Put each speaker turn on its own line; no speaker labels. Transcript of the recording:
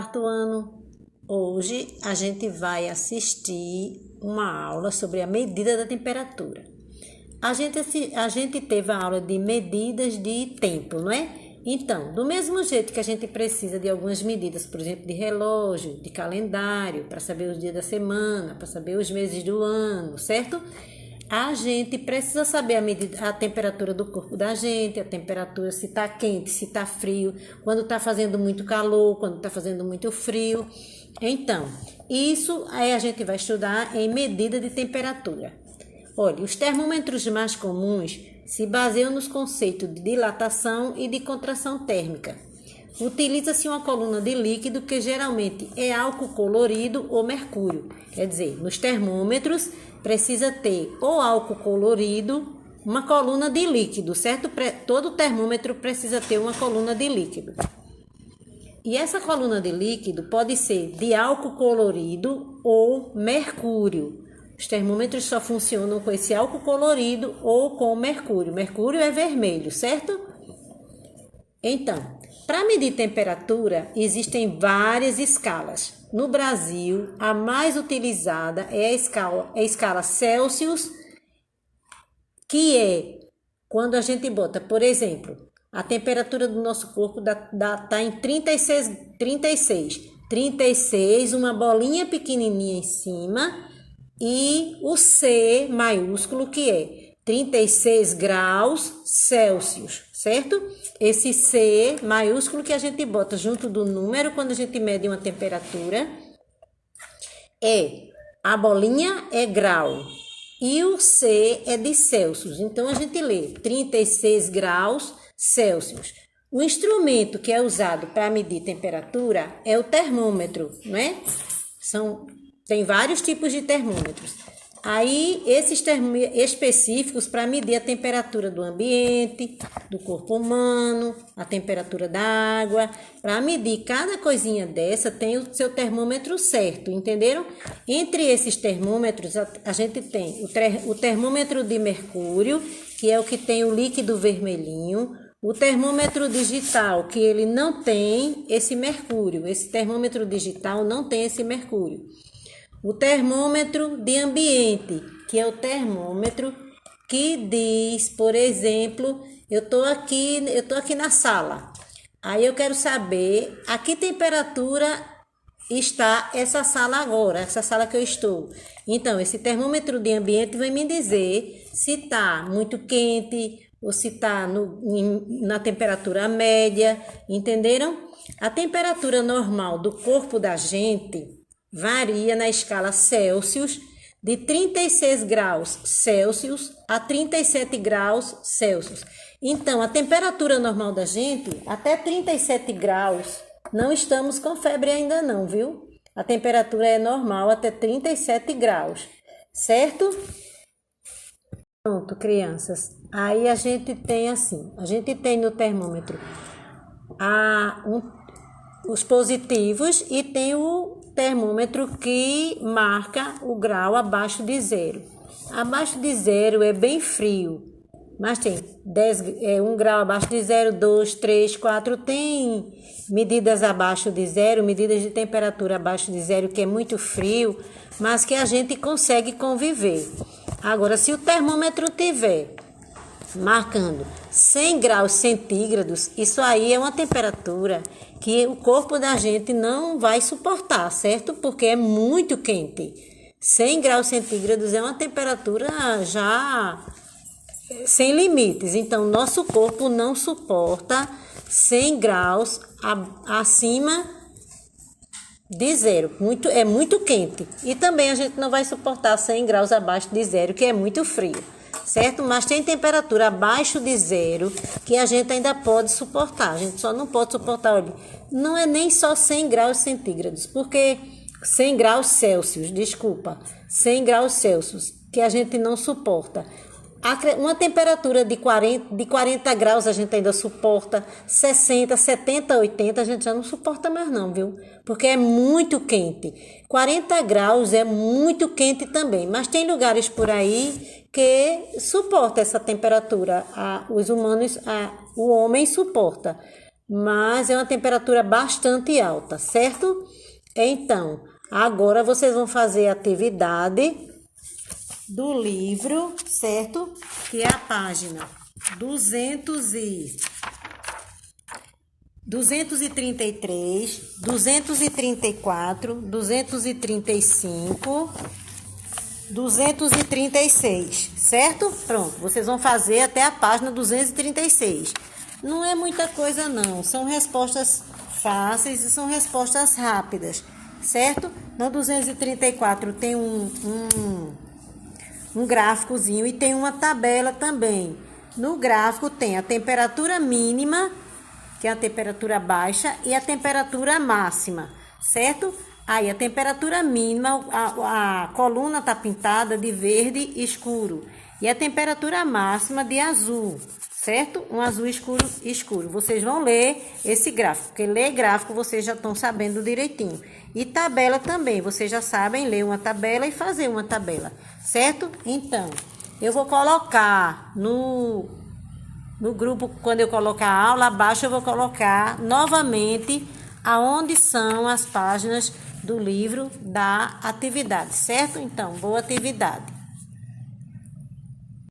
quarto ano. Hoje a gente vai assistir uma aula sobre a medida da temperatura. A gente teve a aula de medidas de tempo, não é? Então, do mesmo jeito que a gente precisa de algumas medidas, por exemplo, de relógio, de calendário, para saber os dias da semana, para saber os meses do ano, certo? A gente precisa saber a temperatura do corpo da gente, a temperatura se está quente, se está frio, quando está fazendo muito calor, quando está fazendo muito frio. Então, isso aí a gente vai estudar em medida de temperatura. Olha, os termômetros mais comuns se baseiam nos conceitos de dilatação e de contração térmica. Utiliza-se uma coluna de líquido que geralmente é álcool colorido ou mercúrio. Quer dizer, nos termômetros precisa ter ou álcool colorido, uma coluna de líquido, certo? Todo termômetro precisa ter uma coluna de líquido. E essa coluna de líquido pode ser de álcool colorido ou mercúrio. Os termômetros só funcionam com esse álcool colorido ou com mercúrio. Mercúrio é vermelho, certo? Então, para medir temperatura, existem várias escalas. No Brasil, a mais utilizada é a escala Celsius, que é quando a gente bota, por exemplo, a temperatura do nosso corpo está em 36, uma bolinha pequenininha em cima, e o C maiúsculo, que é 36 graus Celsius, certo? Esse C maiúsculo que a gente bota junto do número quando a gente mede uma temperatura, a bolinha é grau e o C é de Celsius. Então, a gente lê 36 graus Celsius. O instrumento que é usado para medir temperatura é o termômetro, né? Tem vários tipos de termômetros. Aí, esses termômetros específicos para medir a temperatura do ambiente, do corpo humano, a temperatura da água. Para medir cada coisinha dessa, tem o seu termômetro certo, entenderam? Entre esses termômetros, a gente tem o termômetro de mercúrio, que é o que tem o líquido vermelhinho. O termômetro digital, que ele não tem esse mercúrio. Esse termômetro digital não tem esse mercúrio. O termômetro de ambiente, que é o termômetro que diz, por exemplo, eu tô aqui na sala. Aí eu quero saber a que temperatura está essa sala agora, essa sala que eu estou. Então, esse termômetro de ambiente vai me dizer se está muito quente ou se está na temperatura média, entenderam? A temperatura normal do corpo da gente varia na escala Celsius de 36 graus Celsius a 37 graus Celsius. Então, a temperatura normal da gente, até 37 graus, não estamos com febre ainda não, viu? A temperatura é normal até 37 graus, certo? Pronto, crianças. Aí a gente tem assim, a gente tem no termômetro os positivos e tem o termômetro que marca o grau abaixo de zero. Abaixo de zero é bem frio, mas tem 1 grau abaixo de zero, 2, 3, 4, tem medidas abaixo de zero, medidas de temperatura abaixo de zero, que é muito frio, mas que a gente consegue conviver. Agora, se o termômetro tiver marcando 100 graus centígrados, isso aí é uma temperatura que o corpo da gente não vai suportar, certo? Porque é muito quente. 100 graus centígrados é uma temperatura já sem limites. Então, nosso corpo não suporta 100 graus acima de zero. É muito quente. E também a gente não vai suportar 100 graus abaixo de zero, que é muito frio, certo? Mas tem temperatura abaixo de zero que a gente ainda pode suportar. A gente só não pode suportar, olha, não é nem só 100 graus centígrados, porque 100 graus Celsius, 100 graus Celsius, que a gente não suporta. Uma temperatura de 40 graus a gente ainda suporta, 60, 70, 80 a gente já não suporta mais não, viu? Porque é muito quente. 40 graus é muito quente também, mas tem lugares por aí que suporta essa temperatura. Os humanos, o homem suporta. mas é uma temperatura bastante alta, certo? Então, agora vocês vão fazer a atividade do livro, certo? Que é a página 233, 234, 235, 236, certo? Pronto, vocês vão fazer até a página 236. Não é muita coisa não, são respostas fáceis e são respostas rápidas, certo? No 234 tem um gráficozinho e tem uma tabela também. No gráfico tem a temperatura mínima, que é a temperatura baixa, e a temperatura máxima, certo? Aí a temperatura mínima, a coluna está pintada de verde escuro. E a temperatura máxima de azul, certo? Um azul escuro, escuro. Vocês vão ler esse gráfico, porque ler gráfico vocês já estão sabendo direitinho. E tabela também, vocês já sabem ler uma tabela e fazer uma tabela, certo? Então, eu vou colocar no grupo, quando eu colocar a aula, abaixo eu vou colocar novamente aonde são as páginas do livro da atividade, certo? Então, boa atividade.